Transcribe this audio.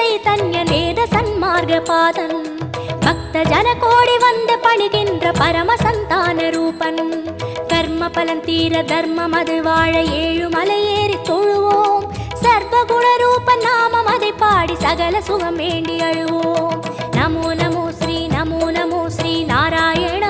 சைதன்ய வேத சன்மார்க பாதன் பக்த ஜன கோடி வந்து பணிகின்ற பரம சந்தான ரூபன் கர்ம பலன் தீர தர்மம் அது வாழ ஏழு மலையேறி தொழுவோம் சர்வகுண ரூபன் நாமம் அதை பாடி சகல சுகம் வேண்டி அழுவோம் நமோ நமோ ஸ்ரீ நாராயண